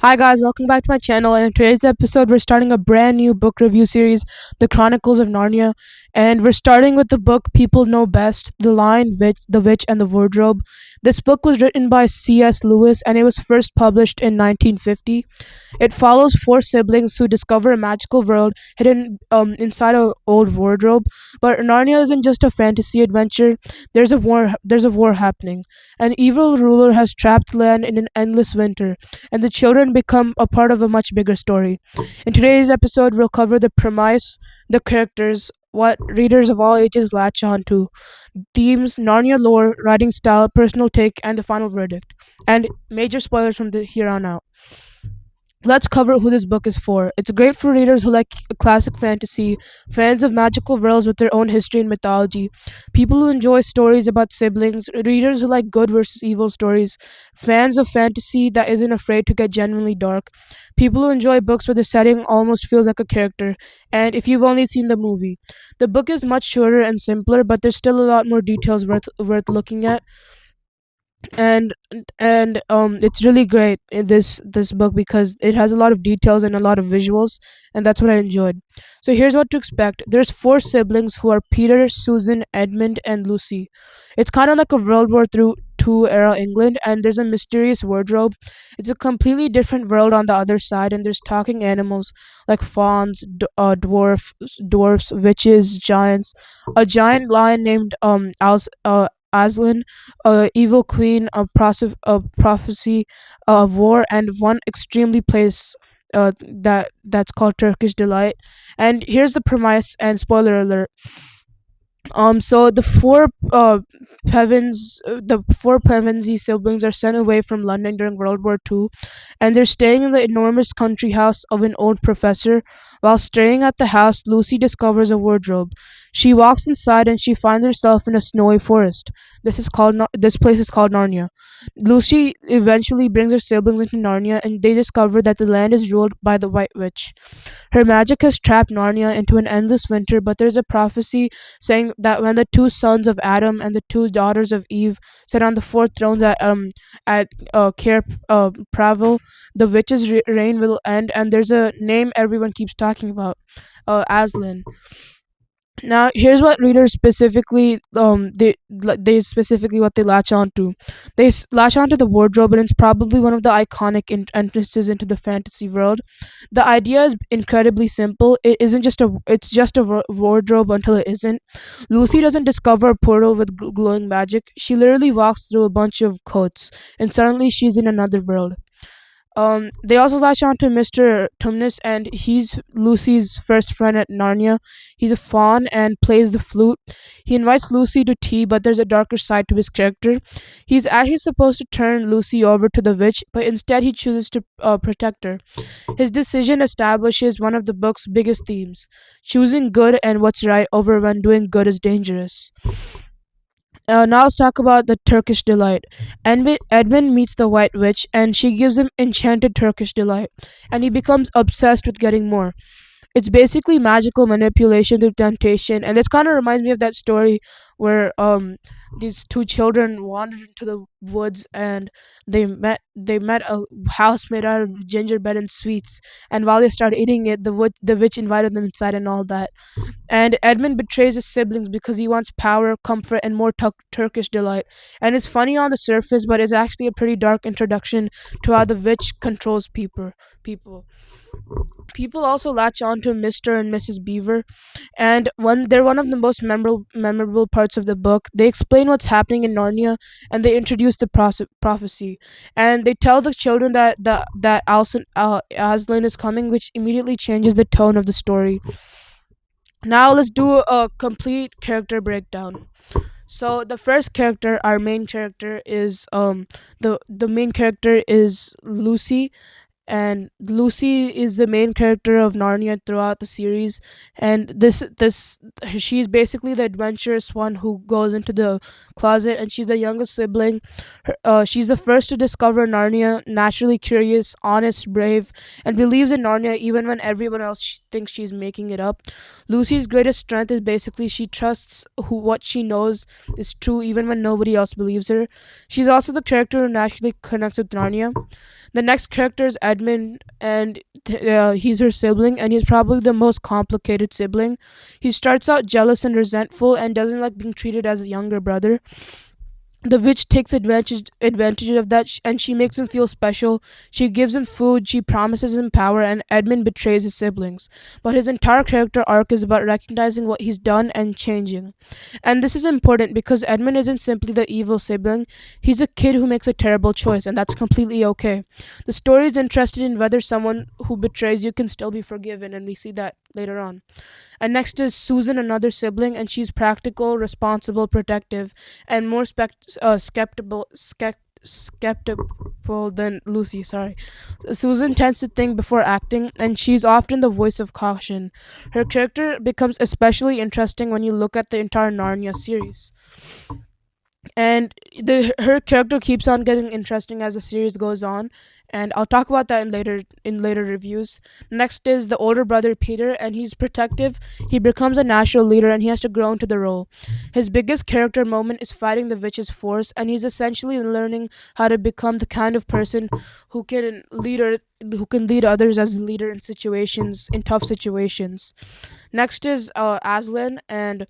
Hi guys, welcome back to my channel. And in today's episode, we're starting a brand new book review series, The Chronicles of Narnia. And we're starting with the book People Know Best, The Lion, the Witch, and the Wardrobe. This book was written by C.S. Lewis and it was first published in 1950. It follows four siblings who discover a magical world hidden inside an old wardrobe. But Narnia isn't just a fantasy adventure. There's a war. There's a war happening. An evil ruler has trapped the land in an endless winter, and the children become a part of a much bigger story. In today's episode, we'll cover the premise, the characters, what readers of all ages latch on to, themes, Narnia lore, writing style, personal take, and the final verdict. And major spoilers from here on out. Let's cover who this book is for. It's great for readers who like classic fantasy, fans of magical worlds with their own history and mythology, people who enjoy stories about siblings, readers who like good versus evil stories, fans of fantasy that isn't afraid to get genuinely dark, people who enjoy books where the setting almost feels like a character, and if you've only seen the movie. The book is much shorter and simpler, but there's still a lot more details worth looking at, and it's really great in this book because it has a lot of details and a lot of visuals, and that's what I enjoyed. So here's what to expect. There's four siblings who are Peter, Susan, Edmund, and Lucy. It's kind of like a World War II era England, and there's a mysterious wardrobe. It's a completely different world on the other side, and there's talking animals like fauns, dwarfs, witches, giants, a giant lion named Aslan, evil queen, a prophecy of war, and one extremely place that's called Turkish Delight. And here's the premise and spoiler alert. So the four Pevensey siblings are sent away from London during World War II, and they're staying in the enormous country house of an old professor. While staying at the house, Lucy discovers a wardrobe. She walks inside and she finds herself in a snowy forest. This place is called Narnia. Lucy eventually brings her siblings into Narnia, and they discover that the land is ruled by the White Witch. Her magic has trapped Narnia into an endless winter, but there's a prophecy saying that when the two sons of Adam and the two daughters of Eve sit on the four thrones at Cair Pravel, the witch's reign will end, and there's a name everyone keeps talking about, Aslan. Now, here's what readers specifically they specifically what they latch onto. Latch onto the wardrobe, and it's probably one of the iconic entrances into the fantasy world. The idea is incredibly simple. It's just a wardrobe until it isn't. Lucy doesn't discover a portal with glowing magic. She literally walks through a bunch of coats, and suddenly she's in another world. They also latch on to Mr. Tumnus, and he's Lucy's first friend at Narnia. He's a faun and plays the flute. He invites Lucy to tea, but there's a darker side to his character. He's actually supposed to turn Lucy over to the witch, but instead he chooses to protect her. His decision establishes one of the book's biggest themes: choosing good and what's right over when doing good is dangerous. Now let's talk about the Turkish delight. Edmund meets the White Witch, and she gives him enchanted Turkish delight, and he becomes obsessed with getting more. It's basically magical manipulation through temptation, and this kind of reminds me of that story where these two children wandered into the woods and they met a house made out of gingerbread and sweets, and while they started eating it, the witch invited them inside and all that. And Edmund betrays his siblings because he wants power, comfort, and more Turkish delight. And it's funny on the surface, but it's actually a pretty dark introduction to how the witch controls people also latch on to Mr. and Mrs. Beaver, and they're one of the most memorable parts of the book. They explain what's happening in Narnia, and they introduce the prophecy, and they tell the children that Aslan is coming, which immediately changes the tone of the story. Now let's do a complete character breakdown. So the first character, our main character, is the main character is Lucy, and Lucy is the main character of Narnia throughout the series. And this she's basically the adventurous one who goes into the closet, and she's the youngest sibling. She's the first to discover Narnia, naturally curious, honest, brave, and believes in Narnia even when everyone else thinks she's making it up. Lucy's greatest strength is basically she trusts what she knows is true even when nobody else believes her. She's also the character who naturally connects with Narnia. The next character is Edmund, and he's her sibling, and he's probably the most complicated sibling. He starts out jealous and resentful and doesn't like being treated as a younger brother. The witch takes advantage of that, and she makes him feel special. She gives him food, she promises him power, and Edmund betrays his siblings. But his entire character arc is about recognizing what he's done and changing. And this is important because Edmund isn't simply the evil sibling, he's a kid who makes a terrible choice, and that's completely okay. The story is interested in whether someone who betrays you can still be forgiven, and we see that later on. And next is Susan, another sibling, and she's practical, responsible, protective, and more skeptical than Lucy. Sorry, Susan tends to think before acting, and she's often the voice of caution. Her character becomes especially interesting when you look at the entire Narnia series, and her character keeps on getting interesting as the series goes on, and I'll talk about that in later reviews. Next is the older brother Peter, and he's protective. He becomes a natural leader and he has to grow into the role. His biggest character moment is fighting the witch's force, and he's essentially learning how to become the kind of person who can lead others as a leader in tough situations. Next is Aslan, and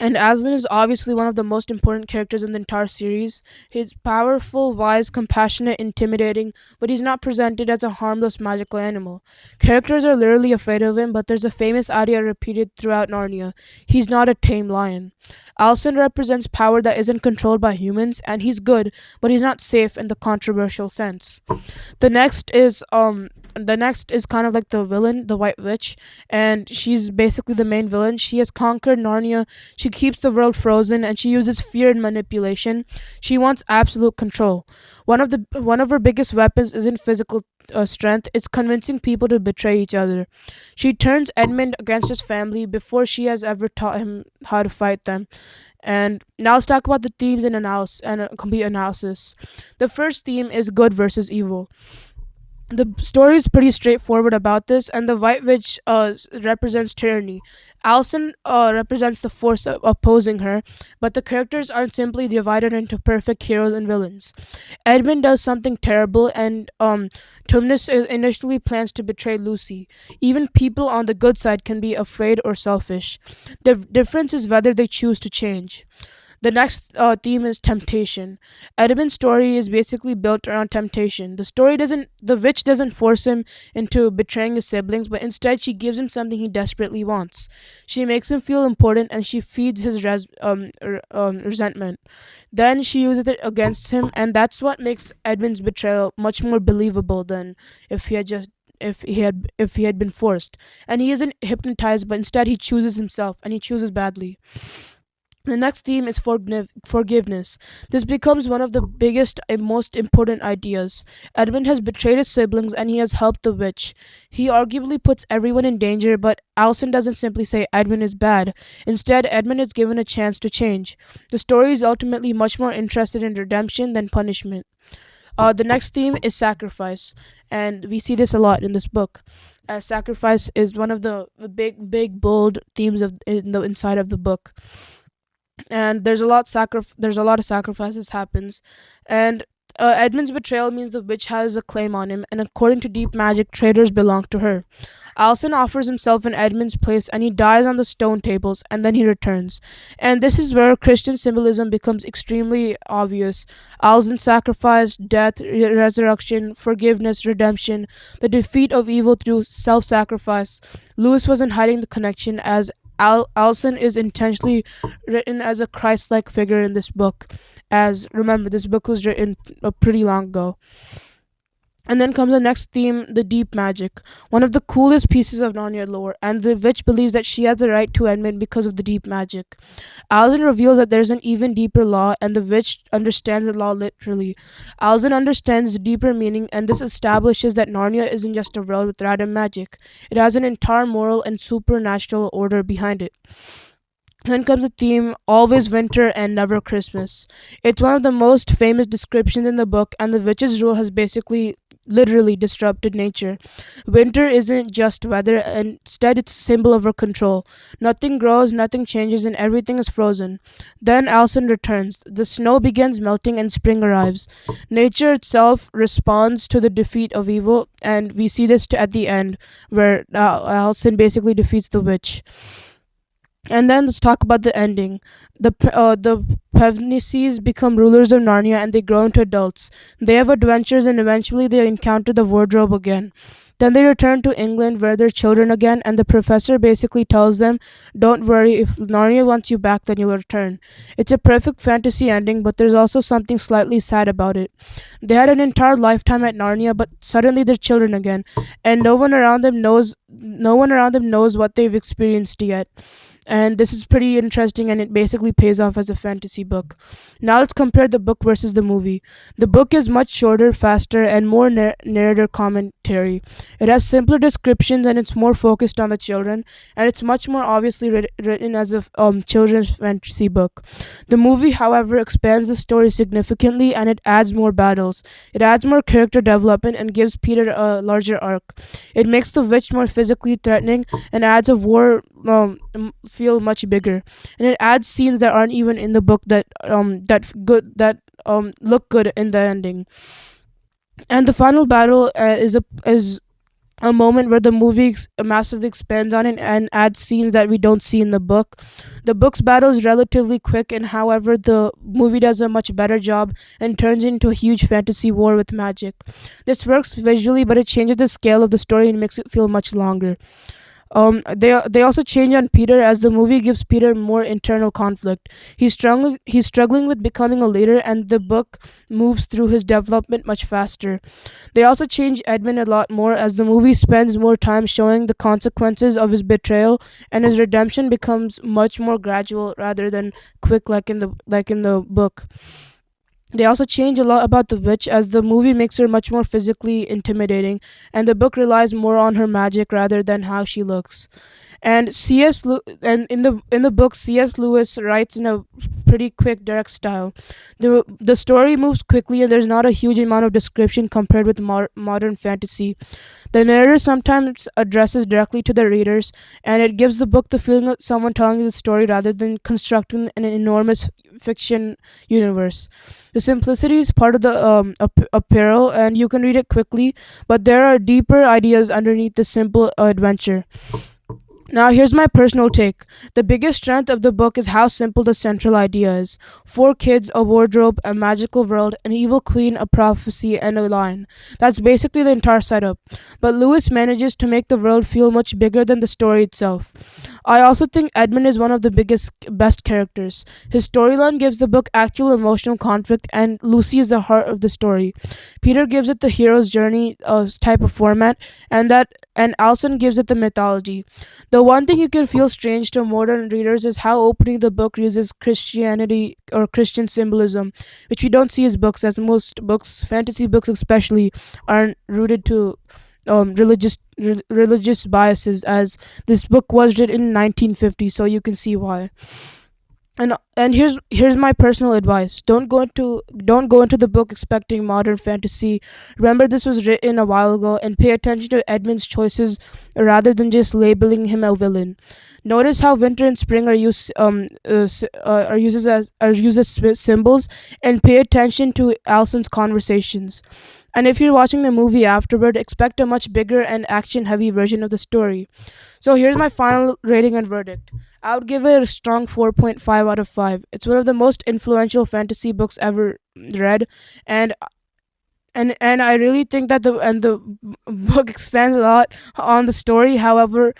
Aslan is obviously one of the most important characters in the entire series. He's powerful, wise, compassionate, intimidating, but he's not presented as a harmless magical animal. Characters are literally afraid of him, but there's a famous idea repeated throughout Narnia. He's not a tame lion. Alcin represents power that isn't controlled by humans, and he's good, but he's not safe in the controversial sense. The next is kind of like the villain, the White Witch, and she's basically the main villain. She has conquered Narnia, she keeps the world frozen, and she uses fear and manipulation. She wants absolute control. One of her biggest weapons isn't physical strength, it's convincing people to betray each other. She turns Edmund against his family before she has ever taught him how to fight them. And now let's talk about the themes and a complete analysis. The first theme is good versus evil. The story is pretty straightforward about this, and the White Witch represents tyranny. Alison represents the force opposing her, but the characters aren't simply divided into perfect heroes and villains. Edmund does something terrible, and Tumnus initially plans to betray Lucy. Even people on the good side can be afraid or selfish. The difference is whether they choose to change. The next theme is temptation. Edmund's story is basically built around temptation. The witch doesn't force him into betraying his siblings, but instead she gives him something he desperately wants. She makes him feel important, and she feeds his resentment. Then she uses it against him, and that's what makes Edmund's betrayal much more believable than if he had just if he had been forced. And he isn't hypnotized, but instead he chooses himself, and he chooses badly. The next theme is forgiveness. This becomes one of the biggest and most important ideas. Edmund has betrayed his siblings and he has helped the witch. He arguably puts everyone in danger, but Alison doesn't simply say Edmund is bad. Instead, Edmund is given a chance to change. The story is ultimately much more interested in redemption than punishment. The next theme is sacrifice, and we see this a lot in this book. Sacrifice is one of the big, bold themes inside of the book, and there's a lot of sacrifices happens, and Edmund's betrayal means the witch has a claim on him, and according to deep magic, traitors belong to her. Alcin offers himself in Edmund's place, and he dies on the stone tables, and then he returns. And this is where Christian symbolism becomes extremely obvious. Alcin's sacrifice, death, resurrection, forgiveness, redemption, the defeat of evil through self-sacrifice. Lewis wasn't hiding the connection, as Alcin is intentionally written as a Christ-like figure in this book. As remember, this book was written pretty long ago. And then comes the next theme, the deep magic, one of the coolest pieces of Narnia lore, and the witch believes that she has the right to Edmund because of the deep magic. Alzin reveals that there's an even deeper law, and the witch understands the law literally. Alzin understands the deeper meaning, and this establishes that Narnia isn't just a world with random magic. It has an entire moral and supernatural order behind it. Then comes the theme, always winter and never Christmas. It's one of the most famous descriptions in the book, and the witch's rule has basically literally disrupted nature. Winter isn't just weather, instead, it's a symbol of our control. Nothing grows, nothing changes, and everything is frozen. Then Alison returns. The snow begins melting, and spring arrives. Nature itself responds to the defeat of evil, and we see this at the end, where Alison basically defeats the witch. And then let's talk about the ending. The Pevensies become rulers of Narnia and they grow into adults. They have adventures and eventually they encounter the wardrobe again. Then they return to England where they're children again, and the professor basically tells them, "Don't worry, if Narnia wants you back, then you'll return." It's a perfect fantasy ending, but there's also something slightly sad about it. They had an entire lifetime at Narnia, but suddenly they're children again, and no one around them knows what they've experienced yet. And this is pretty interesting, and it basically pays off as a fantasy book. Now let's compare the book versus the movie. The book is much shorter, faster, and more narrator commentary. It has simpler descriptions and it's more focused on the children, and it's much more obviously written as a children's fantasy book. The movie, however, expands the story significantly and it adds more battles. It adds more character development and gives Peter a larger arc. It makes the witch more physically threatening and adds a war feel much bigger, and it adds scenes that aren't even in the book that look good in the ending. And the final battle is a moment where the movie massively expands on it and adds scenes that we don't see in the book. The book's battle is relatively quick, and however, the movie does a much better job and turns into a huge fantasy war with magic. This works visually, but it changes the scale of the story and makes it feel much longer. They also change on Peter as the movie gives Peter more internal conflict. He's struggling with becoming a leader, and the book moves through his development much faster. They also change Edmund a lot more as the movie spends more time showing the consequences of his betrayal, and his redemption becomes much more gradual rather than quick like in the book. They also change a lot about the witch as the movie makes her much more physically intimidating, and the book relies more on her magic rather than how she looks. And in the book, C.S. Lewis writes in a pretty quick, direct style. The story moves quickly, and there's not a huge amount of description compared with modern fantasy. The narrator sometimes addresses directly to the readers, and it gives the book the feeling of someone telling you the story rather than constructing an enormous fiction universe. The simplicity is part of the apparel, and you can read it quickly, but there are deeper ideas underneath the simple adventure. Now, here's my personal take. The biggest strength of the book is how simple the central idea is. Four kids, a wardrobe, a magical world, an evil queen, a prophecy, and a lion. That's basically the entire setup. But Lewis manages to make the world feel much bigger than the story itself. I also think Edmund is one of the best characters. His storyline gives the book actual emotional conflict, and Lucy is the heart of the story. Peter gives it the hero's journey type of format, and Alson gives it the mythology. The one thing you can feel strange to modern readers is how opening the book uses Christianity or Christian symbolism, which we don't see as books, as most books, fantasy books especially, aren't rooted to religious biases. As this book was written in 1950, so you can see why. And here's my personal advice. Don't go into the book expecting modern fantasy. Remember, this was written a while ago, and pay attention to Edmund's choices rather than just labeling him a villain. Notice how winter and spring are used as symbols, and pay attention to Alson's conversations. And if you're watching the movie afterward, expect a much bigger and action heavy version of the story. So here's my final rating and verdict. I would give it a strong 4.5 out of 5. It's one of the most influential fantasy books ever read, and and I really think that the book expands a lot on the story. However,